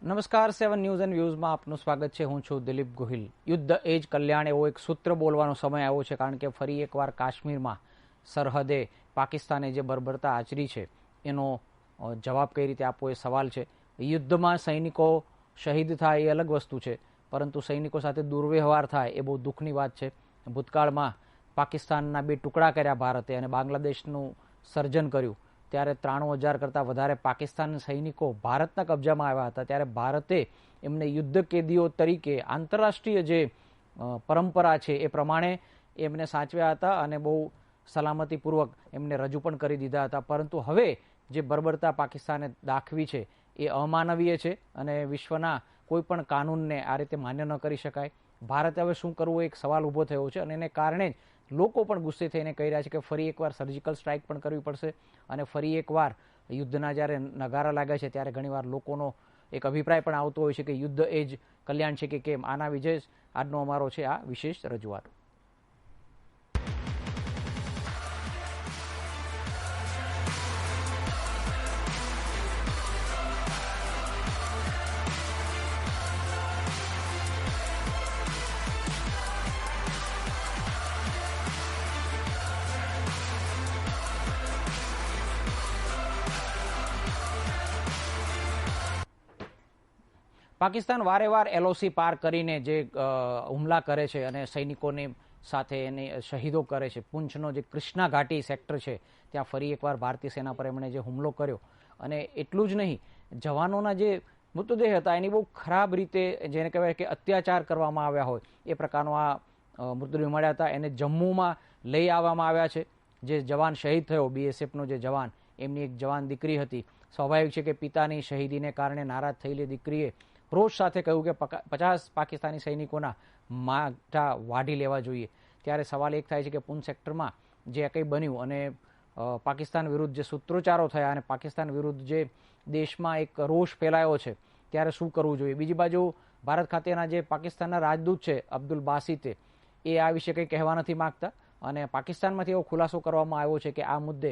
નમસ્કાર 7 news and વ્યૂઝમાં આપનું સ્વાગત છે. હું છું દિલીપ ગોહિલ. યુદ્ધ એ જ કલ્યાણ એવો એક સૂત્ર બોલવાનો સમય આવ્યો છે, કારણ કે ફરી એકવાર કાશ્મીરમાં સરહદે પાકિસ્તાને જે બર્બરતા આચરી છે એનો જવાબ કઈ રીતે આપવો એ સવાલ છે. યુદ્ધમાં સૈનિકો શહીદ થાય એ અલગ વસ્તુ છે, પરંતુ સૈનિકો સાથે દુર્વ્યવહાર થાય એ બહુ દુઃખની વાત છે. ભૂતકાળમાં પાકિસ્તાનના 2 ટુકડા કર્યા ભારતે અને બાંગ્લાદેશનું સર્જન કર્યું, ત્યારે 93,000 કરતાં વધારે પાકિસ્તાન સૈનિકો ભારતના કબજામાં આવ્યા હતા. ત્યારે ભારતે એમને યુદ્ધ કેદીઓ તરીકે આંતરરાષ્ટ્રીય જે પરંપરા છે એ પ્રમાણે એમને સાચવ્યા હતા અને બહુ સલામતીપૂર્વક એમને રજૂ પણ કરી દીધા હતા. પરંતુ હવે જે બર્બરતા પાકિસ્તાને દાખવી છે એ અમાનવીય છે અને વિશ્વના કોઈ પણ કાનૂનને આ રીતે માન્ય ન કરી શકાય. ભારતે હવે શું કરવું એક સવાલ ઊભો થયો છે અને એને કારણે જ લોકો પણ ગુસ્સે થઈને કહી રહ્યા છે કે ફરી એકવાર સર્જિકલ સ્ટ્રાઇક પણ કરવી પડશે. અને ફરી એકવાર યુદ્ધના જ્યારે નગારા લાગે છે ત્યારે ઘણીવાર લોકોનો એક અભિપ્રાય પણ આવતો હોય છે કે યુદ્ધ એ જ કલ્યાણ છે કે કેમ. આના વિજય આજનો અમારો છે આ વિશેષ રજૂઆત. પાકિસ્તાન વારે વાર એલઓસી પાર કરીને જે હુમલા કરે છે અને સૈનિકોની સાથે એની શહીદો કરે છે. પૂંછનો જે કૃષ્ણા ઘાટી સેક્ટર છે ત્યાં ફરી એકવાર ભારતીય સેના પર એમણે જે હુમલો કર્યો અને એટલું જ નહીં, જવાનોના જે મૃતદેહ હતા એની બહુ ખરાબ રીતે જેને કહેવાય કે અત્યાચાર કરવામાં આવ્યા હોય એ પ્રકારનો આ મૃતદેહ મળ્યા હતા. એને જમ્મુમાં લઈ આવવામાં આવ્યા છે. જે જવાન શહીદ થયો બીએસએફનો જે જવાન, એમની એક જવાન દીકરી હતી. સ્વાભાવિક છે કે પિતાની શહીદીને કારણે નારાજ થયેલી દીકરીએ રોષ સાથે કહ્યું કે 50 પાકિસ્તાની સૈનિકોના માથા વાઢી લેવા જોઈએ. ત્યારે સવાલ એક થાય છે કે પૂંછ સેક્ટરમાં જે કંઈ બન્યું અને પાકિસ્તાન વિરુદ્ધ જે સૂત્રોચ્ચારો થયા અને પાકિસ્તાન વિરુદ્ધ જે દેશમાં એક રોષ ફેલાયો છે ત્યારે શું કરવું જોઈએ. બીજી બાજુ ભારત ખાતેના જે પાકિસ્તાનના રાજદૂત છે અબ્દુલ બાસિતે, એ આ વિશે કંઈ કહેવા નથી માગતા અને પાકિસ્તાનમાંથી એવો ખુલાસો કરવામાં આવ્યો છે કે આ મુદ્દે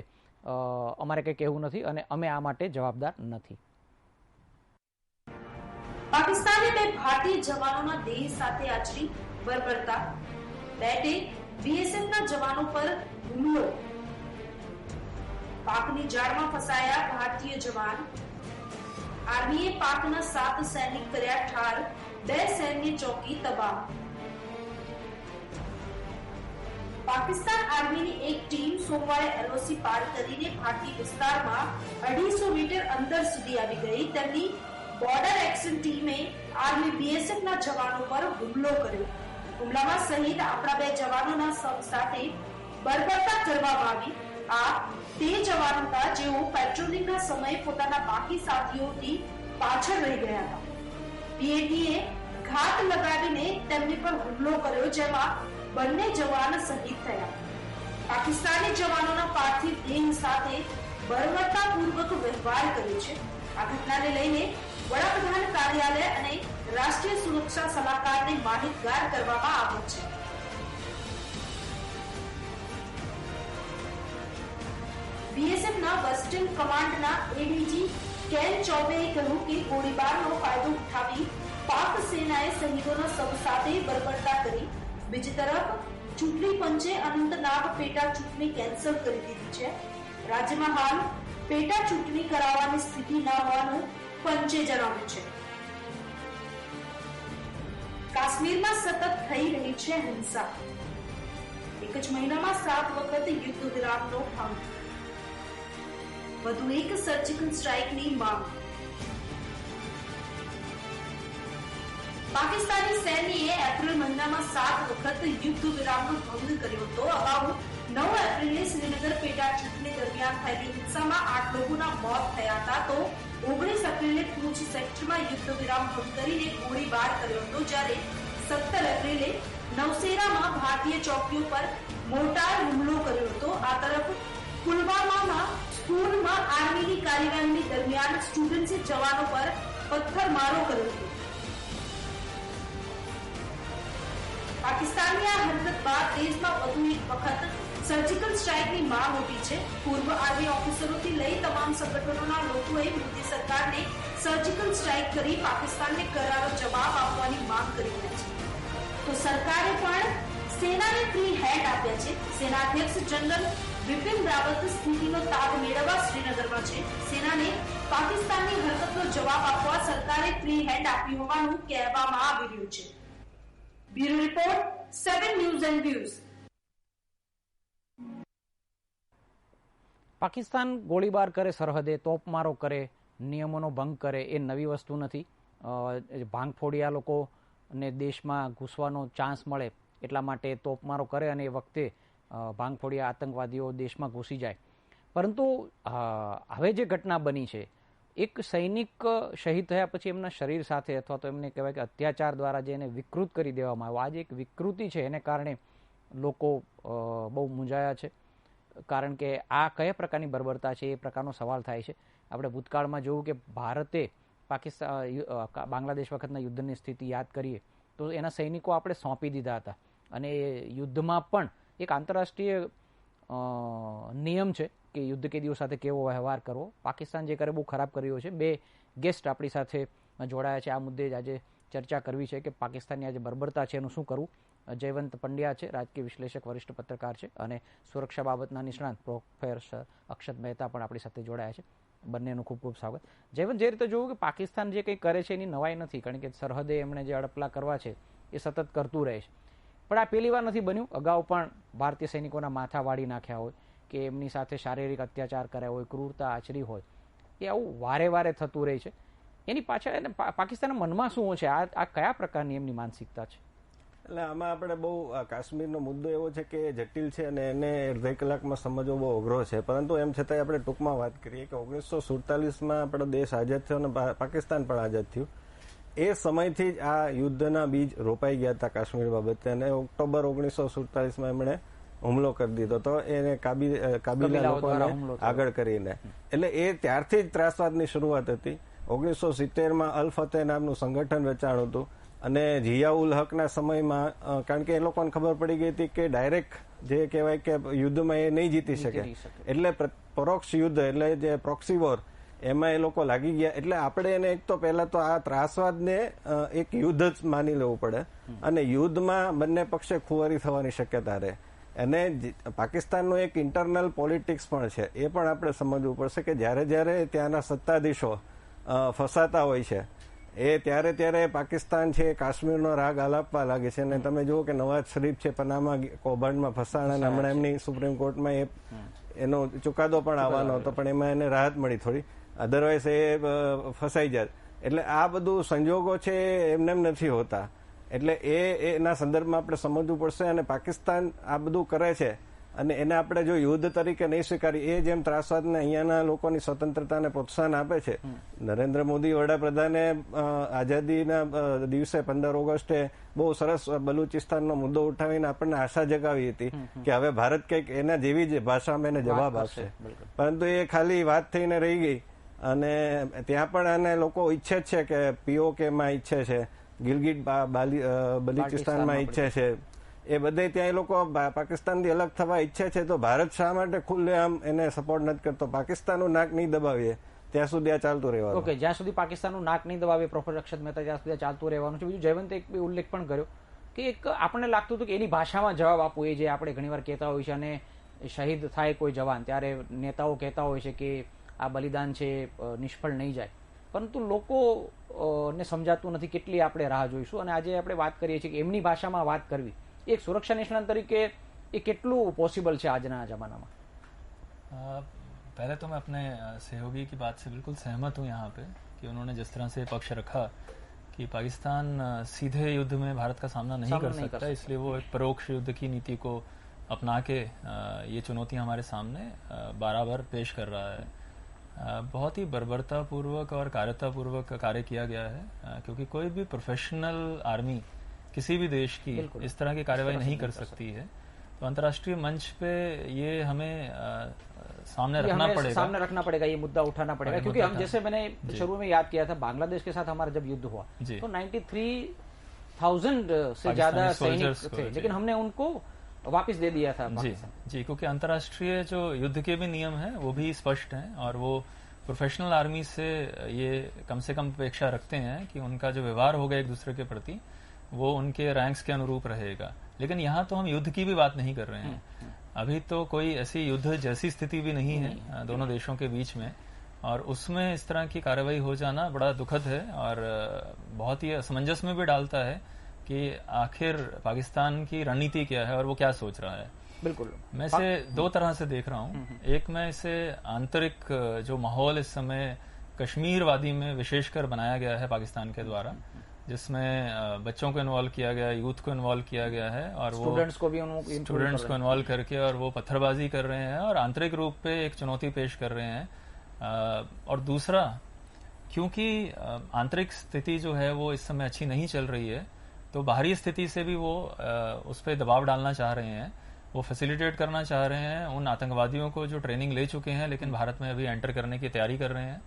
અમારે કંઈ કહેવું નથી અને અમે આ માટે જવાબદાર નથી. પાકિસ્તાને 2 ભારતીય જવાનોના દેહ સાથે આચરી બર્બરતા. 2 બીએસએફના જવાનો પર હુમલો. પાકની જાળમાં ફસાયા ભારતીય જવાન. આર્મીએ પાકના 7 સૈનિક કર્યા ઠાર, 2 સૈન્ય ચોકી તબાહ. પાકિસ્તાન આર્મીની એક ટીમ સોમવારે એલઓસી પાર કરીને ભારતીય વિસ્તારમાં 250 મીટર અંદર સુધી આવી ગઈ. તેમની બોર્ડર એક્શન ટીમે આર્મી બીએસએફના જવાનો પર હુમલો કર્યો. હુમલામાં શહીદ આપણા 2 જવાનોના શવ સાથે બર્બરતા કરવામાં આવી. આ તે જવાનો હતા જેઓ પેટ્રોલિંગના સમયે પોતાના બાકી સાથીઓથી પાછળ રહી ગયા હતા. પીએટીએ ઘાત લગાવીને તેમની પર હુમલો કર્યો, જેમાં બંને જવાન શહીદ થયા. પાકિસ્તાની જવાનોના પાર્થિવ દેહ સાથે બર્બરતાપૂર્વક વ્યવહાર કર્યો છે. આ ઘટનાને લઈને વડાપ્રધાન કાર્યાલય અને રાષ્ટ્રીય સુરક્ષા સલાહકારને માહિતગાર કરવામાં આવ્યો છે. બીએસએફના વેસ્ટર્ન કમાન્ડના એડીજી કેન ચૌબેએ કહ્યું કે ગોળીબારનો ફાયદો ઉઠાવી પાક સેનાએ શહીદોના શવ સાથે બર્બરતા કરી. બીજી તરફ ચૂંટણી પંચે અનંતનાગ પેટા ચૂંટણી કેન્સલ કરી દીધી છે. રાજ્યમાં હાલ પેટા ચૂંટણી કરાવવાની સ્થિતિ ન હોવાનું પંચે જણાવ્યું છે. કાશ્મીરમાં સતત થઈ રહી છે હિંસા. એક જ મહિનામાં 7 વખત યુદ્ધ વિરામનો ભંગ. વધુ એક સર્જિકલ સ્ટ્રાઇકની માંગ. પાકિસ્તાની સૈન્યએ એપ્રિલ મહિનામાં 7 વખત યુદ્ધ વિરામનો ભંગ કર્યો હતો. અગાઉ 9 એપ્રિલે શ્રીનગર પેટા ચૂંટણી દરમિયાન થયેલી હિંસામાં 8 લોકોના મોત થયા હતા. તો 19 એપ્રિલે પૂંછ સેક્ટરમાં યુદ્ધ વિરામ ભંગ કરીને ગોળીબાર કર્યો હતો. જ્યારે 17 એપ્રિલે નવસેરામાં ભારતીય ચોકીઓ પર મોર્ટાર હુમલો કર્યો હતો. આ તરફ પુલવામામાં સ્કૂલમાં આર્મીની કાર્યવાહી દરમિયાન સ્ટુડન્ટ્સે જવાનો પર પથ્થરમારો કર્યો હતો. પાકિસ્તાનની આ હરકત બાદ દેશમાં વધુ એક વખત સર્જિકલ સ્ટ્રાઇકની માંગ ઉઠી છે. પૂર્વ આર્મી ઓફિસરોથી લઈ તમામ સંગઠનોના લોકોએ મોદી સરકારને સર્જિકલ સ્ટ્રાઇક કરી પાકિસ્તાનને કરારો જવાબ આપવાની માંગ કરી છે. તો સરકારે પણ સેનાને ફ્રી હેન્ડ આપ્યા છે. સેનાધ્યક્ષ જનરલ બિપિન રાવત સ્થિતિનો તાગ મેળવવા શ્રીનગરમાં છે. સેનાને પાકિસ્તાનની હરકતનો જવાબ આપવા સરકારે ફ્રી હેન્ડ આપી હોવાનું કહેવામાં આવી રહ્યું છે. Bureau report 7 news and views. Pakistan ગોળીબાર કરે સરહદે, તોપમારો કરે, નિયમોનો ભંગ કરે એ નવી વસ્તુ નથી. ભાંગફોડિયા લોકોને દેશમાં ઘૂસવાનો ચાન્સ મળે એટલા માટે તોપમારો કરે અને એ વખતે ભાંગફોડિયા આતંકવાદીઓ દેશમાં ઘૂસી જાય. પરંતુ હવે જે ઘટના બની છે, એક સૈનિક શહીદ થયા પછી એમના શરીર સાથે અથવા તો એમને કહેવાય કે અત્યાચાર દ્વારા જે એને વિકૃત કરી દેવામાં આવ્યો, આજે એક વિકૃતિ છે, એને કારણે લોકો બહુ મૂંઝાયા છે. કારણ કે આ કયા પ્રકારની બર્બરતા છે એ પ્રકારનો સવાલ થાય છે. આપણે ભૂતકાળમાં જોયું કે ભારતે બાંગ્લાદેશ વખતના યુદ્ધની સ્થિતિ યાદ કરીએ તો એના સૈનિકો આપણે સોંપી દીધા હતા અને યુદ્ધમાં પણ એક આંતરરાષ્ટ્રીય નિયમ છે કે યુદ્ધ કેદીઓ સાથે કેવો વ્યવહાર કરવો. પાકિસ્તાન જે કરે બહુ ખરાબ કર્યો છે. 2 ગેસ્ટ આપણી સાથે જોડાયા છે. આ મુદ્દે જ આજે ચર્ચા કરવી છે કે પાકિસ્તાનની આજે બર્બરતા છે એનું શું કરવું. જયવંત પંડ્યા છે, રાજકીય વિશ્લેષક, વરિષ્ઠ પત્રકાર છે, અને સુરક્ષા બાબતના નિષ્ણાત પ્રોફેસર અક્ષત મહેતા પણ આપણી સાથે જોડાયા છે. બંનેનું ખૂબ ખૂબ સ્વાગત. જયવંત, જે રીતે જોયું કે પાકિસ્તાન જે કંઈ કરે છે એની નવાઈ નથી, કારણ કે સરહદે એમણે જે અડપલા કરવા છે એ સતત કરતું રહે છે. પણ આ પહેલી વાર નથી બન્યું. અગાઉ પણ ભારતીય સૈનિકોના માથા વાળી નાખ્યા હોય કે એમની સાથે શારીરિક અત્યાચાર કર્યા હોય, ક્રૂરતા આચરી હોય, એ આવું વારે વારે થતું રહે છે. એની પાછળ પાકિસ્તાનના મનમાં શું છે? આ કયા પ્રકારની એમની માનસિકતા છે? એટલે આમાં આપણે બહુ કાશ્મીરનો મુદ્દો એવો છે કે જટિલ છે અને એને અડધી કલાકમાં સમજવો બહુ અઘરો છે. પરંતુ એમ છતાંય આપણે ટૂંકમાં વાત કરીએ કે 1947માં આપણો દેશ આઝાદ થયો અને પાકિસ્તાન પણ આઝાદ થયું. એ સમયથી જ આ યુદ્ધના બીજ રોપાઈ ગયા હતા કાશ્મીર બાબતે, અને ઓક્ટોબર 1947માં એમણે હુમલો કરી દીધો હતો એને કાબિલા લોકોને આગળ કરીને. એટલે એ ત્યારથી જ ત્રાસવાદની શરૂઆત હતી. 1970માં અલ ફતેહ નામનું સંગઠન રચાણું હતું અને જિયાઉલ હકના સમયમાં, કારણ કે એ લોકોને ખબર પડી ગઈ હતી કે ડાયરેક્ટ જે કહેવાય કે યુદ્ધમાં એ નહીં જીતી શકે, એટલે પરોક્ષ યુદ્ધ એટલે જે પ્રોક્સી વોર એમાં એ લોકો લાગી ગયા. એટલે આપણે એને એક તો પહેલા તો આ ત્રાસવાદને એક યુદ્ધ જ માની લેવું પડે અને યુદ્ધમાં બંને પક્ષે ખુવારી થવાની શક્યતા રહે. અને પાકિસ્તાનનું એક ઇન્ટરનલ પોલિટિક્સ પણ છે, એ પણ આપણે સમજવું પડશે કે જ્યારે જ્યારે ત્યાંના સત્તાધીશો ફસાતા હોય છે એ ત્યારે પાકિસ્તાન છે કાશ્મીરનો રાગ આલાપવા લાગે છે. અને તમે જુઓ કે નવાઝ શરીફ છે પનામા કૌભાંડમાં ફસાણા અને હમણાં એમની સુપ્રીમ કોર્ટમાં એનો ચુકાદો પણ આવવાનો હતો, પણ એમાં એને રાહત મળી થોડી, અધરવાઇઝ એ ફસાઈ જાય. એટલે આ બધું સંજોગો છે એમને નથી હોતા. એટલે એના સંદર્ભમાં આપણે સમજવું પડશે. અને પાકિસ્તાન આ બધું કરે છે અને એને આપણે જો યુદ્ધ તરીકે નહીં સ્વીકારીએ, એ જેમ ત્રાસવાદને અહીંયાના લોકોની સ્વતંત્રતાને પ્રોત્સાહન આપે છે. નરેન્દ્ર મોદી વડાપ્રધાને આઝાદીના દિવસે 15 ઓગસ્ટે બહુ સરસ બલુચિસ્તાનનો મુદ્દો ઉઠાવીને આપણને આશા જગાવી હતી કે હવે ભારત કંઈક એના જેવી જ ભાષામાં એને જવાબ આપશે, પરંતુ એ ખાલી વાત થઈને રહી ગઈ. અને ત્યાં પણ એને લોકો ઈચ્છે જ છે કે POKમાં ઈચ્છે છે, ગિલગિટ બલુચિસ્તાનમાં ઈચ્છે છે, એ બધે ત્યાં એ લોકો પાકિસ્તાનથી અલગ થવા ઈચ્છે છે. તો ભારત શા માટે ખુલ્લેઆમ એને સપોર્ટ નથી કરતો? પાકિસ્તાનનું નાક નહીં દબાવીએ ત્યાં સુધી આ ચાલતું રહેવાનું. ઓકે, જ્યાં સુધી પાકિસ્તાનનું નાક નહીં દબાવીએ પ્રોફેસર અક્ષત મહેતા, ત્યાં સુધી ચાલતું રહેવાનું છે. બીજું જયવંતે એક ઉલ્લેખ પણ કર્યો કે એક આપણને લાગતું હતું કે એની ભાષામાં જવાબ આપવો, એ જે આપણે ઘણીવાર કહેતા હોય છે. અને શહીદ થાય કોઈ જવાન ત્યારે નેતાઓ કહેતા હોય છે કે આ બલિદાન છે નિષ્ફળ નહીં જાય, પરંતુ લોકોને સમજાતું નથી. કેટલી આપણે રાહ જોઈશું? અને આજે આપણે વાત કરીએ છીએ કે એમની ભાષામાં વાત કરવી એક સુરक्षा નિષ્ણાત तरीके ये કેટલું पॉसिबल है आज ना जमाना में? पहले तो मैं अपने सहयोगी की बात से बिल्कुल सहमत हूँ यहाँ पे कि उन्होंने जिस तरह से पक्ष रखा कि पाकिस्तान सीधे युद्ध में भारत का सामना नहीं कर सकता, इसलिए वो एक परोक्ष युद्ध की नीति को अपना के ये चुनौतियाँ हमारे सामने बराबर पेश कर रहा है. बहुत ही बर्बरतापूर्वक और कार्यतापूर्वक कार्य किया गया है, क्योंकि कोई भी प्रोफेशनल आर्मी किसी भी देश की इस तरह की कार्यवाही नहीं कर सकती है. तो अंतर्राष्ट्रीय मंच पे ये हमें सामने रखना पड़ेगा, ये मुद्दा उठाना पड़ेगा. क्योंकि हम जैसे मैंने शुरू में याद किया था, बांग्लादेश के साथ हमारा जब युद्ध हुआ तो 93,000 से ज्यादा सैनिक थे, लेकिन हमने उनको वापस दे दिया था जी जी, क्योंकि अंतर्राष्ट्रीय जो युद्ध के भी नियम हैं वो भी स्पष्ट हैं और वो प्रोफेशनल आर्मी से ये कम से कम अपेक्षा रखते हैं कि उनका जो व्यवहार होगा एक दूसरे के प्रति वो उनके रैंक्स के अनुरूप रहेगा। लेकिन यहाँ तो हम युद्ध की भी बात नहीं कर रहे हैं, अभी तो कोई ऐसी युद्ध जैसी स्थिति भी नहीं है दोनों देशों के बीच में, और उसमें इस तरह की कार्रवाई हो जाना बड़ा दुखद है और बहुत ही असमंजस में भी डालता है कि आखिर पाकिस्तान की रणनीति क्या है और वो क्या सोच रहा है। बिल्कुल, मैं इसे दो तरह से देख रहा हूँ। एक, मैं इसे आंतरिक जो माहौल इस समय कश्मीर वादी में विशेषकर बनाया गया है पाकिस्तान के द्वारा, जिसमें बच्चों को इन्वॉल्व किया गया, यूथ को इन्वॉल्व किया गया है और वो स्टूडेंट्स को इन्वॉल्व करके और वो पत्थरबाजी कर रहे हैं और आंतरिक रूप पे एक चुनौती पेश कर रहे हैं। और दूसरा, क्योंकि आंतरिक स्थिति जो है वो इस समय अच्छी नहीं चल रही है, तो बाहरी स्थिति से भी वो उस पर दबाव डालना चाह रहे हैं, वो फैसिलिटेट करना चाह रहे हैं उन आतंकवादियों को जो ट्रेनिंग ले चुके हैं लेकिन भारत में अभी एंटर करने की तैयारी कर रहे हैं।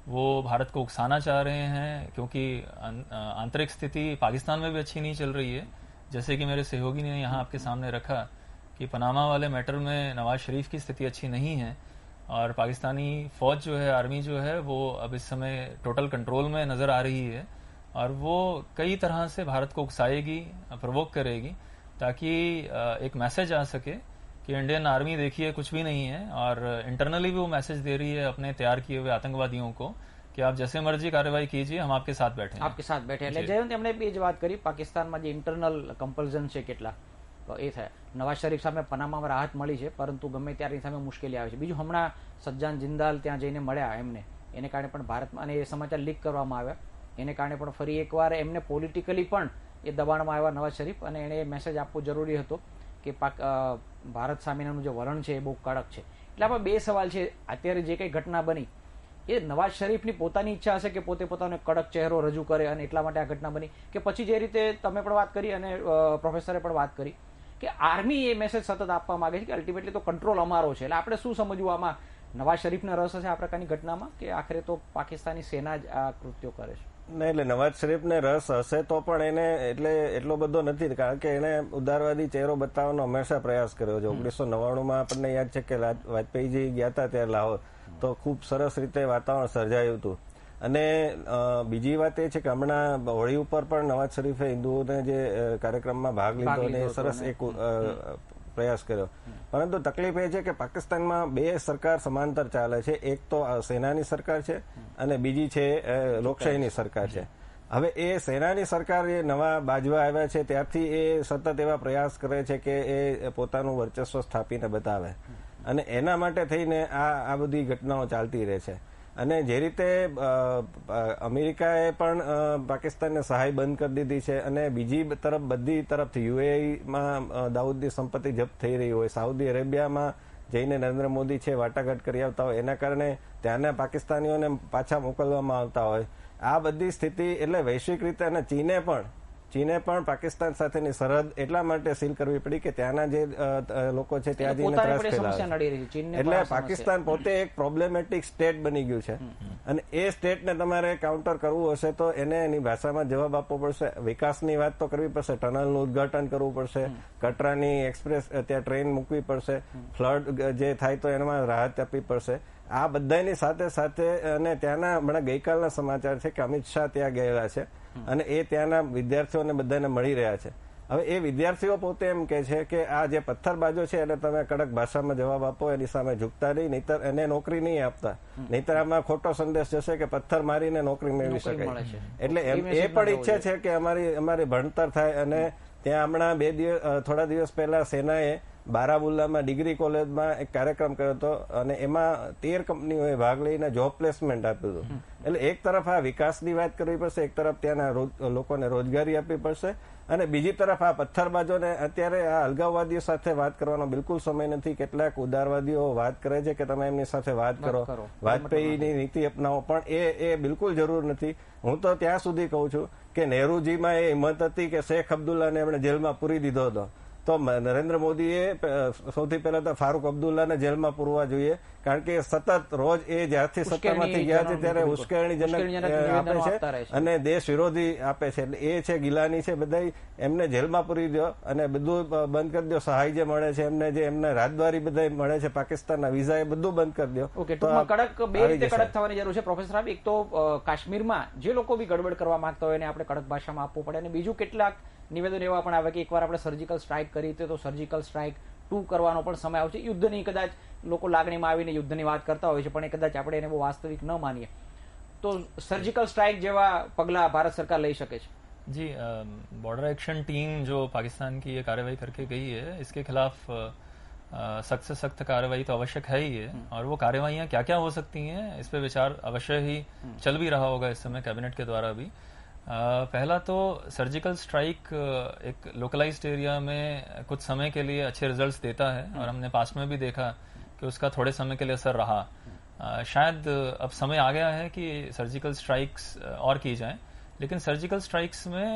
वो भारत को उकसाना चाह रहे हैं क्योंकि आंतरिक स्थिति पाकिस्तान में भी अच्छी नहीं चल रही है। जैसे कि मेरे सहयोगी ने यहाँ आपके सामने रखा कि पनामा वाले मैटर में नवाज शरीफ की स्थिति अच्छी नहीं है और पाकिस्तानी फौज जो है, आर्मी जो है, वो अब इस समय टोटल कंट्रोल में नजर आ रही है और वो कई तरह से भारत को उकसाएगी, प्रोवोक करेगी, ताकि एक मैसेज आ सके कि इंडियन आर्मी देखिए कुछ भी नहीं है, और इंटरनली भी वो मैसेज दे रही है अपने तैयार किए हुए आतंकवादियों को कि आप जैसे मर्जी कार्रवाई कीजिए, हम आपके साथ बैठे हैं। आपके साथ बैठे એટલે જયવંત એમણે બી જ વાત કરી પાકિસ્તાનમાં જે ઇન્ટરનલ કમ્પલ્ઝન છે કેટલા એ થાય। નવાઝ શરીફ સામે પનામામાં રાહત મળી છે, પરંતુ ગમે ત્યારે સામે મુશ્કેલી આવે છે। બીજું, હમણાં સજ્જાન જિંદાલ ત્યાં જઈને મળ્યા એમને, એને કારણે પણ ભારતમાં અને એ સમાચાર લીક કરવામાં આવ્યા, એને કારણે પણ ફરી એકવાર એમને પોલિટિકલી પણ એ દબાણમાં આવ્યા નવાઝ શરીફ, અને એને મેસેજ આપવો જરૂરી હતો કે ભારત સામેનું જે વલણ છે એ બહુ કડક છે। એટલે આમાં બે સવાલ છે, અત્યારે જે કંઈ ઘટના બની એ નવાઝ શરીફની પોતાની ઈચ્છા હશે કે પોતે પોતાનો કડક ચહેરો રજૂ કરે અને એટલા માટે આ ઘટના બની, કે પછી જે રીતે તમે પણ વાત કરી અને પ્રોફેસરે પણ વાત કરી કે આર્મી એ મેસેજ સતત આપવા માંગે છે કે અલ્ટિમેટલી તો કંટ્રોલ અમારો છે। એટલે આપણે શું સમજવું આમાં? નવાઝ શરીફને રસ હશે આ પ્રકારની ઘટનામાં કે આખરે તો પાકિસ્તાની સેના જ આ કૃત્યો કરે છે? નહીં, એટલે નવાઝ શરીફને રસ હશે તો પણ એને એટલો બધો નથી, કારણ કે એને ઉદારવાદી ચહેરો બતાવવાનો હંમેશા પ્રયાસ કર્યો છે। 1999માં આપણને યાદ છે કે વાજપેયીજી ગયા હતા ત્યારે લાહોર, તો ખૂબ સરસ રીતે વાતાવરણ સર્જાયું હતું। અને બીજી વાત એ છે કે હમણાં હોળી ઉપર પણ નવાઝ શરીફે હિન્દુઓને જે કાર્યક્રમમાં ભાગ લીધો અને સરસ એક પ્રયાસ કર્યો, પરંતુ તકલીફ એ છે કે પાકિસ્તાનમાં બે સરકાર સમાંતર ચાલે છે। એક તો સેનાની સરકાર છે અને બીજી છે લોકશાહીની સરકાર છે। હવે એ સેનાની સરકાર એ નવા બાજવા આવ્યા છે ત્યારથી એ સતત એવા પ્રયાસ કરે છે કે એ પોતાનું વર્ચસ્વ સ્થાપીને બતાવે, અને એના માટે થઈને આ બધી ઘટનાઓ ચાલતી રહે છે। અને જે રીતે અમેરિકાએ પણ પાકિસ્તાનને સહાય બંધ કરી દીધી છે અને બીજી તરફ બધી તરફથી યુએઈમાં દાઉદની સંપત્તિ જપ્ત થઈ રહી હોય, સાઉદી અરેબિયામાં જઈને નરેન્દ્ર મોદી છે વાટાઘાટ કરી આવતા હોય, એના કારણે ત્યાંના પાકિસ્તાનીઓને પાછા મોકલવામાં આવતા હોય, આ બધી સ્થિતિ એટલે વૈશ્વિક રીતે, અને ચીને પણ પાકિસ્તાન સાથેની સરહદ એટલા માટે સીલ કરવી પડી કે ત્યાંના જે લોકો છે ત્યાં જઈને ત્રાસ ફેલાવે, એટલે પાકિસ્તાન પોતે એક પ્રોબ્લેમેટિક સ્ટેટ બની ગયું છે। અને એ સ્ટેટને તમારે કાઉન્ટર કરવું હશે તો એને એની ભાષામાં જવાબ આપવો પડશે। વિકાસની વાત તો કરવી પડશે, ટનલનું ઉદઘાટન કરવું પડશે, કટરાની એક્સપ્રેસ ત્યાં ટ્રેન મૂકવી પડશે, ફ્લડ જે થાય તો એમાં રાહત આપવી પડશે। આ બધાની સાથે સાથે અને ત્યાંના હમણાં ગઈકાલના સમાચાર છે કે અમિત શાહ ત્યાં ગયેલા છે અને એ ત્યાંના વિદ્યાર્થીઓને બધાને મળી રહ્યા છે। હવે એ વિદ્યાર્થીઓ પોતે એમ કે છે કે આ જે પથ્થરબાજો છે એને તમે કડક ભાષામાં જવાબ આપો, એની સામે ઝૂકતા નહીં, નહીતર એને નોકરી નહીં આપતા, નહીતર આમાં ખોટો સંદેશ જશે કે પથ્થર મારીને નોકરી મેળવી શકાય। એટલે એ પણ ઈચ્છે છે કે અમારી ભણતર થાય। અને ત્યાં હમણાં થોડા દિવસ પહેલા સેનાએ બારામુલ્લામાં ડિગ્રી કોલેજમાં એક કાર્યક્રમ કર્યો હતો અને એમાં 13 કંપનીઓએ ભાગ લઈને જોબ પ્લેસમેન્ટ આપ્યું હતું। એટલે એક તરફ આ વિકાસની વાત કરવી પડશે, એક તરફ ત્યાંના લોકોને રોજગારી આપવી પડશે, અને બીજી તરફ આ પથ્થરબાજોને અત્યારે આ અલગાવવાદીઓ સાથે વાત કરવાનો બિલકુલ સમય નથી। કેટલાક ઉદારવાદીઓ વાત કરે છે કે તમે એમની સાથે વાત કરો, વાજપેયીની નીતિ અપનાવો, પણ એ બિલકુલ જરૂર નથી। હું તો ત્યાં સુધી કહું છું કે નહેરુજીમાં એ હિંમત હતી કે શેખ અબ્દુલ્લાને એમણે જેલમાં પૂરી દીધો હતો, તો નરેન્દ્ર મોદીએ સૌથી પહેલા તો ફારૂક અબ્દુલ્લાને જેલમાં પૂરવા જોઈએ, કારણ કે સતત રોજ એ જ્યારથી સત્તામાંથી ગયા છે ત્યારે ઉશ્કેરણીજનક આપે છે અને દેશ વિરોધી આપે છે. એટલે એ છે ગિલાની છે, બધા એમને જેલમાં પૂરી દો અને બધું બંધ કરી દો. સહાય જે મળે છે એમને, જે એમને રાજદ્વારી બધા મળે છે, પાકિસ્તાનના વિઝા, એ બધું બંધ કરી દો. ઓકે, કડક બે રીતે કડક થવાની જરૂર છે પ્રોફેસર સાહેબ. એક તો કાશ્મીરમાં જે લોકો બી ગડબડ કરવા માંગતા હોય એને આપણે કડક ભાષામાં આપવું પડે, અને બીજું કેટલાક નિવેદન એવા પણ આવે કે એકવાર આપણે સર્જિકલ સ્ટ્રાઇક કરી તો સર્જિકલ સ્ટ્રાઇક 2 કરવાનો પણ સમય આવશે. યુદ્ધની કદાચ લોકો લાગણીમાં આવીને યુદ્ધની વાત કરતા હોય છે, પણ એ કદાચ આપણે એને બહુ વાસ્તવિક ન માનીએ તો સર્જિકલ સ્ટ્રાઇક જેવા પગલા ભારત સરકાર લઈ શકે છે. जी, बॉर्डर एक्शन टीम जो पाकिस्तान की ये कार्रवाई करके गई है, इसके खिलाफ सख्त से सख्त कार्रवाई तो आवश्यक है ही है, और वो कार्रवाइयाँ क्या क्या हो सकती हैं इस पे विचार अवश्य ही चल भी रहा होगा इस समय कैबिनेट के द्वारा भी. पहला तो सर्जिकल स्ट्राइक एक लोकलाइज्ड एरिया में कुछ समय के लिए अच्छे रिजल्ट्स देता है, और हमने पास्ट में भी देखा कि उसका थोड़े समय के लिए असर रहा. शायद अब समय आ गया है कि सर्जिकल स्ट्राइक्स और की जाएं, लेकिन सर्जिकल स्ट्राइक्स में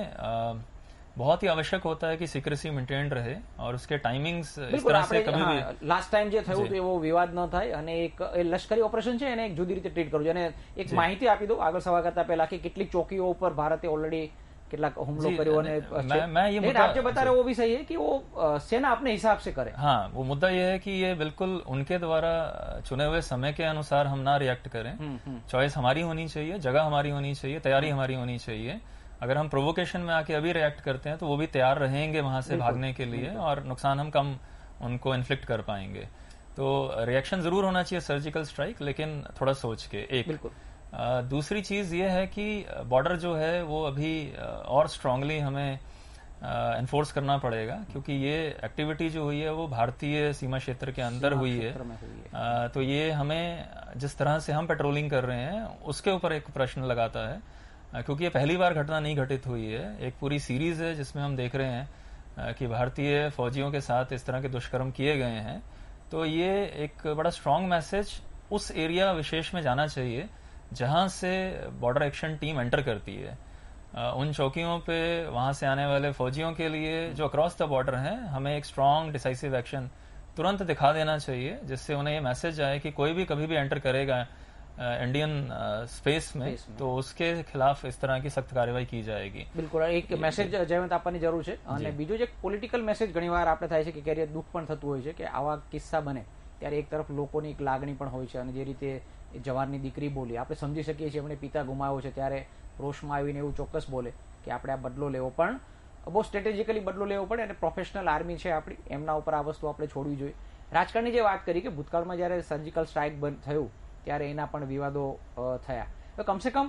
बहुत ही आवश्यक होता है कि સિક્રેસી મેન્ટેન્ડ રહે और उसके टाइमिंग्स इस तरह से कभी भी લાસ્ટ ટાઈમ જે થયું હતું એવો વિવાદ ન થાય, અને એક લશ્કરી ઓપરેશન છે એને એક જુદી રીતે ટ્રીટ કરવું જોઈએ. અને એક માહિતી આપી દો આગળ સવા કરતા પહેલા કે કેટલીક ચોકીઓ ઉપર ભારતે ઓલરેડી કેટલાક હુમલો કર્યો, અને मैं ये आप जो बता रहे हो वो भी सही है कि वो सेना अपने हिसाब से करे. हाँ, वो मुद्दा ये है कि ये बिल्कुल उनके द्वारा चुने हुए समय के अनुसार हम ना रिएक्ट करें. चॉइस हमारी होनी चाहिए, जगह हमारी होनी चाहिए, तैयारी हमारी होनी चाहिए. अगर हम प्रोवोकेशन में आके अभी रिएक्ट करते हैं तो वो भी तैयार रहेंगे वहां से भागने के लिए, और नुकसान हम कम उनको इन्फ्लिक्ट कर पाएंगे. तो रिएक्शन जरूर होना चाहिए सर्जिकल स्ट्राइक, लेकिन थोड़ा सोच के. एक दूसरी चीज ये है कि बॉर्डर जो है वो अभी और स्ट्रांगली हमें एनफोर्स करना पड़ेगा, क्योंकि ये एक्टिविटी जो हुई है वो भारतीय सीमा क्षेत्र के अंदर हुई है. तो ये हमें जिस तरह से हम पेट्रोलिंग कर रहे हैं उसके ऊपर एक प्रश्न लगाता है, क्योंकि ये पहली बार घटना नहीं घटित हुई है. एक पूरी सीरीज है जिसमें हम देख रहे हैं कि भारतीय फौजियों के साथ इस तरह के दुष्कर्म किए गए हैं. तो ये एक बड़ा स्ट्रांग मैसेज उस एरिया विशेष में जाना चाहिए जहां से बॉर्डर एक्शन टीम एंटर करती है. उन चौकियों पे वहां से आने वाले फौजियों के लिए जो अक्रॉस द बॉर्डर हैं, हमें एक स्ट्रांग डिसाइसिव एक्शन तुरंत दिखा देना चाहिए, जिससे उन्हें ये मैसेज आए कि कोई भी कभी भी एंटर करेगा इंडियन स्पेस में तो उसके खिलाफ इस तरह की सख्त કાર્યવાહી की जाएगी. બિલકુલ, એક મેસેજ જયવંત આપવાની જરૂર છે. અને બીજું જે પોલિટિકલ મેસેજ ઘણીવાર આપણે થાય છે કે ક્યારેક દુઃખ પણ થતું હોય છે કે આવા કિસ્સા બને ત્યારે એક તરફ લોકોની એક લાગણી પણ હોય છે, અને જે રીતે જવાનની દીકરી બોલી આપણે સમજી શકીએ છીએ, એમણે પિતા ગુમાવ્યો છે ત્યારે રોષમાં આવીને એવું ચોક્કસ બોલે કે આપણે આ બદલો લેવો, પણ બહુ સ્ટ્રેટેજિકલી બદલો લેવો પડે, અને પ્રોફેશનલ આર્મી છે આપણી, એમના ઉપર આ વસ્તુ આપણે છોડવી જોઈએ. રાજકારણની જે વાત કરી કે ભૂતકાળમાં જયારે સર્જિકલ સ્ટ્રાઇક થયું ત્યારે એના પણ વિવાદો થયા, તો કમસે કમ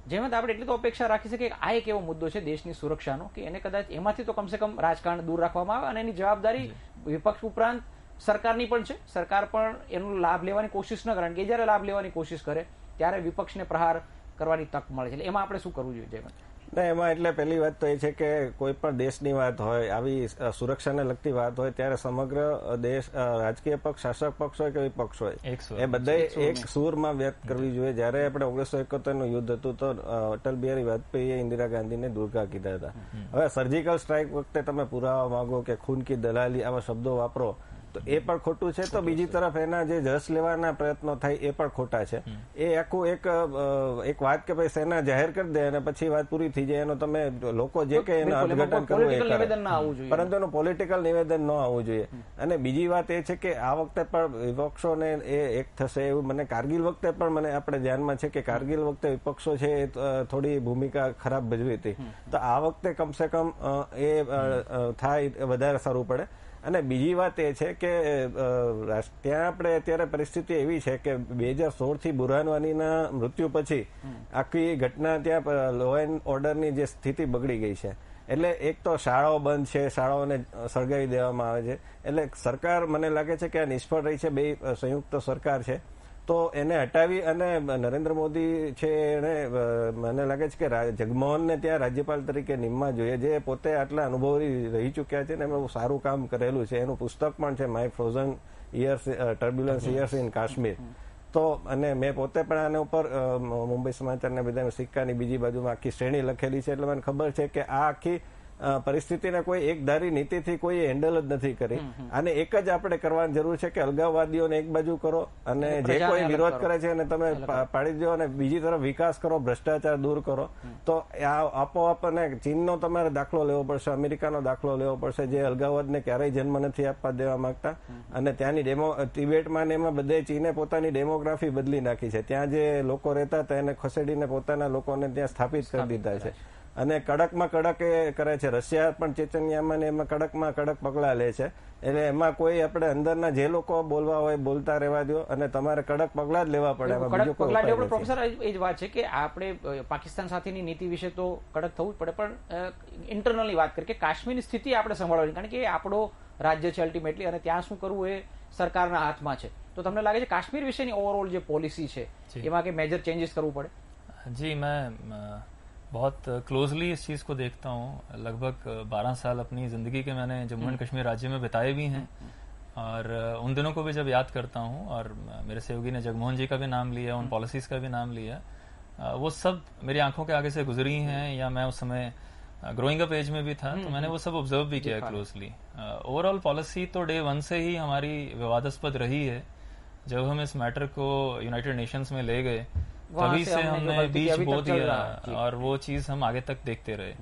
જેમાં આપણે એટલી તો અપેક્ષા રાખી શકીએ કે આ એક એવો મુદ્દો છે દેશની સુરક્ષાનો કે એને કદાચ એમાંથી તો કમસે કમ રાજકારણ દૂર રાખવામાં આવે, અને એની જવાબદારી વિપક્ષ ઉપરાંત સરકારની પણ છે. સરકાર પણ એનો લાભ લેવાની કોશિશ ન કરે, કારણ કે જયારે લાભ લેવાની કોશિશ કરે ત્યારે વિપક્ષને પ્રહાર કરવાની તક મળે છે. એમાં આપણે શું કરવું જોઈએ જયવંત? ના, એમાં એટલે પહેલી વાત તો એ છે કે કોઈ પણ દેશની વાત હોય, આવી સુરક્ષાને લગતી વાત હોય, ત્યારે સમગ્ર દેશ, રાજકીય પક્ષ, શાસક પક્ષ હોય કે વિપક્ષ હોય, એ બધા એક સૂરમાં વ્યક્ત કરવી જોઈએ. જયારે આપણે 1971 નું યુદ્ધ હતું તો અટલ બિહારી વાજપેયીએ ઇન્દિરા ગાંધીને દુર્ગા કીધા હતા. હવે સર્જિકલ સ્ટ્રાઇક વખતે તમે પુરાવા માંગો કે ખૂન કી દલાલી આવા શબ્દો વાપરો તો એ પણ ખોટું છે. તો બીજી તરફ એના જે જશ લેવાના પ્રયત્નો થાય એ પણ ખોટા છે. એ આખું એક વાત કે ભાઈ સેના જાહેર કરી દે અને પછી વાત પૂરી થઈ જાય, એનો તમે લોકો જે કે એનું અર્થઘટન કરવું એ કરે, પરંતુ એનું પોલિટિકલ નિવેદન ન આવવું જોઈએ. અને બીજી વાત એ છે કે આ વખતે પણ વિપક્ષોને એ એક થશે એવું મને કારગિલ વખતે પણ મને આપણે ધ્યાનમાં છે કે કારગિલ વખતે વિપક્ષો છે એ થોડી ભૂમિકા ખરાબ ભજવી હતી. તો આ વખતે કમસે કમ એ થાય વધારે સારું પડે. અને બીજી વાત એ છે કે ત્યાં આપણે અત્યારે પરિસ્થિતિ એવી છે કે 2016 બુરહાન વાનીના મૃત્યુ પછી આખી ઘટના ત્યાં લો એન્ડ ઓર્ડરની જે સ્થિતિ બગડી ગઈ છે. એટલે એક તો શાળાઓ બંધ છે, શાળાઓને સળગાવી દેવામાં આવે છે. એટલે સરકાર મને લાગે છે કે આ નિષ્ફળ રહી છે, બે સંયુક્ત સરકાર છે, તો એને હટાવી અને નરેન્દ્ર મોદી છે એને મને લાગે છે કે જગમોહનને ત્યાં રાજ્યપાલ તરીકે નિમવા જોઈએ, જે પોતે આટલા અનુભવી રહી ચૂક્યા છે ને એમણે સારું કામ કરેલું છે. એનું પુસ્તક પણ છે my frozen years, turbulence years in Kashmir. તો અને મેં પોતે પણ આના ઉપર મુંબઈ સમાચારને બધા સિક્કાની બીજી બાજુમાં આખી શ્રેણી લખેલી છે. એટલે મને ખબર છે કે આ આખી પરિસ્થિતિને કોઈ એક ધારી નીતિથી કોઈ હેન્ડલ જ નથી કરી. આને એક જ આપણે કરવાની જરૂર છે કે અલગાવવાદીઓને એક બાજુ કરો અને જે કોઈ વિરોધ કરે છે એને તમે પાડી દો અને બીજી તરફ વિકાસ કરો, ભ્રષ્ટાચાર દૂર કરો. તો આપોઆપ અને ચીનનો તમારે દાખલો લેવો પડશે, અમેરિકાનો દાખલો લેવો પડશે, જે અલગાવવાદને ક્યારેય જન્મ નથી આપવા દેવા માંગતા. અને ત્યાંની તિબેટમાં ને એમાં બધે ચીને પોતાની ડેમોગ્રાફી બદલી નાખી છે. ત્યાં જે લોકો રહેતા હતા એને ખસેડીને પોતાના લોકોને ત્યાં સ્થાપિત કરી દીધા છે અને કડકમાં કડક એ કરે છે. રશિયા પણ ચેચન્યામાં ને એમાં કડકમાં કડક પગલા લે છે. એટલે એમાં કોઈ આપણે અંદરના જે લોકો બોલવા હોય બોલતા રહેવા દો અને તમારે કડક પગલા જ લેવા પડે. પ્રોફેસર એ જ વાત છે કે આપણે પાકિસ્તાન સાથેની નીતિ વિશે તો કડક થવું જ પડે, પણ ઇન્ટરનલની વાત કરીએ કે કાશ્મીરની સ્થિતિ આપણે સંભાળવાની, કારણ કે એ આપણો રાજ્ય છે અલ્ટિમેટલી, અને ત્યાં શું કરવું એ સરકારના હાથમાં છે. તો તમને લાગે છે કાશ્મીર વિશેની ઓવરઓલ જે પોલિસી છે એમાં કે मेजर चेंजेस करવું પડે? जी, मैं बहुत क्लोजली इस चीज़ को देखता हूँ. लगभग 12 साल अपनी ज़िंदगी के मैंने जम्मू एंड कश्मीर राज्य में बिताए भी हैं और उन दिनों को भी जब याद करता हूँ और मेरे सहयोगी ने जगमोहन जी का भी नाम लिया, उन पॉलिसीज़ का भी नाम लिया, वो सब मेरी आंखों के आगे से गुजरी हैं या मैं उस समय ग्रोइंग अप एज में भी था तो मैंने वो सब ऑब्जर्व भी किया क्लोजली. ओवरऑल पॉलिसी तो डे वन से ही हमारी विवादास्पद रही है. जब हम इस मैटर को यूनाइटेड नेशंस में ले गए तभी से हमने बीच बो दिया और वो चीज हम आगे तक देखते रहे.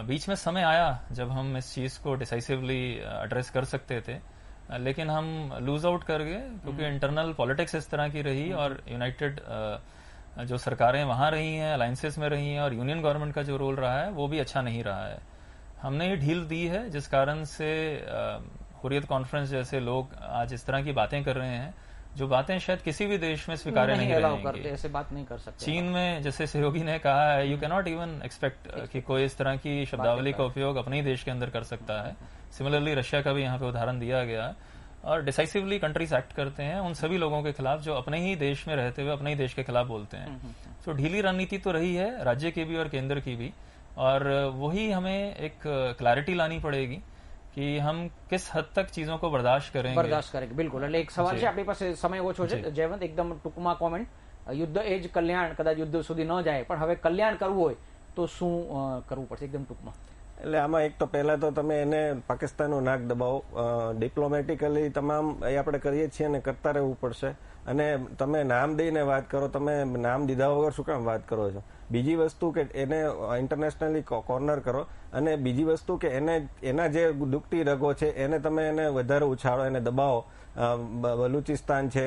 बीच में समय आया जब हम इस चीज को डिसाइसिवली एड्रेस कर सकते थे, लेकिन हम लूज आउट कर गए क्योंकि इंटरनल पॉलिटिक्स इस तरह की रही और यूनाइटेड जो सरकारें वहां रही हैं, अलायंसेस में रही हैं और यूनियन गवर्नमेंट का जो रोल रहा है वो भी अच्छा नहीं रहा है. हमने ये ढील दी है जिस कारण से हुर्रियत कॉन्फ्रेंस जैसे लोग आज इस तरह की बातें कर रहे हैं जो बातें शायद किसी भी देश में स्वीकार्य नहीं रहेंगी. ऐसे बात नहीं कर सकते. चीन में जैसे सहयोगी ने कहा है, you can not even expect कि कोई इस तरह की शब्दावली का उपयोग अपने ही देश के अंदर कर सकता है. सिमिलरली रशिया का भी यहाँ पे उदाहरण दिया गया और डिसाइसिवली कंट्रीज एक्ट करते हैं उन सभी लोगों के खिलाफ जो अपने ही देश में रहते हुए अपने ही देश के खिलाफ बोलते हैं. तो ढीली रणनीति तो रही है राज्य की भी और केंद्र की भी, और वही हमें एक क्लैरिटी लानी पड़ेगी कि हम किस हद तक चीजों को बर्दाश्त करेंगे. બિલકુલ. એટલે એક સવાલ છે, આપણી પાસે સમય ઓછો છે. જયવંત, એકદમ ટૂંકમાં કોમેન્ટ. યુદ્ધ એ જ કલ્યાણ, કદાચ યુદ્ધ સુધી ન જાય પણ હવે કલ્યાણ કરવું હોય તો શું કરવું પડશે? એકદમ ટૂંકમાં. એટલે આમાં એક તો પહેલા તો તમે એને પાકિસ્તાનનું નાક દબાવો, ડિપ્લોમેટિકલી તમામ એ આપણે કરીએ છીએ અને કરતા રહેવું પડશે. અને તમે નામ દઈને વાત કરો, તમે નામ દીધા વગર શું કામ વાત કરો છો? બીજી વસ્તુ કે એને ઇન્ટરનેશનલી કોર્નર કરો અને બીજી વસ્તુ કે એના જે દુખતી રગો છે એને તમે એને વધારે ઉછાળો, એને દબાવો. બલુચિસ્તાન છે,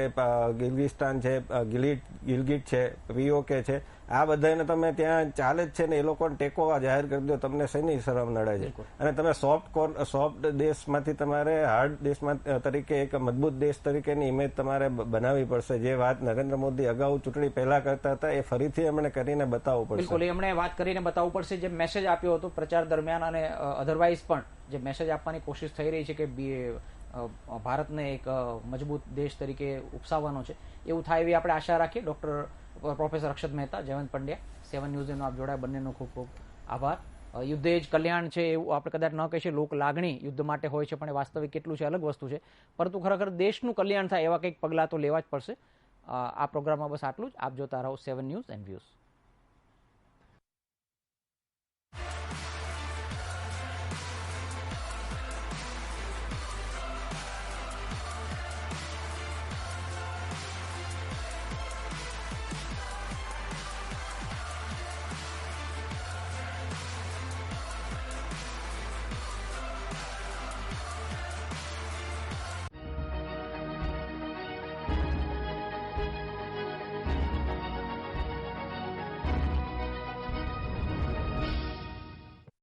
ગિલગિસ્તાન છે, ગિલગિટ છે, પીઓકે છે, આ બધાને તમે ત્યાં ચાલે જ છે ને એ લોકોને ટેકો જાહેર કરી દો. તમને શેની શરમ નડે છે? અને તમે સોફ્ટ દેશમાંથી તમારે હાર્ડ દેશમાં તરીકે એક મજબૂત દેશ તરીકેની ઇમેજ તમારે બનાવવી પડશે. જે વાત નરેન્દ્ર મોદી અગાઉ ચૂંટણી પહેલા કરતા હતા એ ફરીથી એમણે કરીને બતાવવું પડશે. બિલકુલ, એમણે વાત કરીને બતાવવું પડશે. જે મેસેજ આપ્યો હતો પ્રચાર દરમિયાન અને અધરવાઇઝ પણ જે મેસેજ આપવાની કોશિશ થઈ રહી છે કે ભારતને એક મજબૂત દેશ તરીકે ઉપસાવવાનો છે, એવું થાય એવી આપણે આશા રાખીએ. પ્રોફેસર અક્ષત મહેતા, જયવંત પંડ્યા, 7 ન્યૂઝનો આપ જોડાયા, બંનેનો ખૂબ ખૂબ આભાર. યુદ્ધ એ જ કલ્યાણ છે એવું આપણે કદાચ ન કહીએ. લોક લાગણી યુદ્ધ માટે હોય છે પણ એ વાસ્તવિક કેટલું છે અલગ વસ્તુ છે, પરંતુ ખરેખર દેશનું કલ્યાણ થાય એવા કંઈક પગલાં તો લેવા જ પડશે. આ પ્રોગ્રામમાં બસ આટલું જ. આપ જોતા રહો 7 ન્યૂઝ એન્ડ વ્યૂઝ.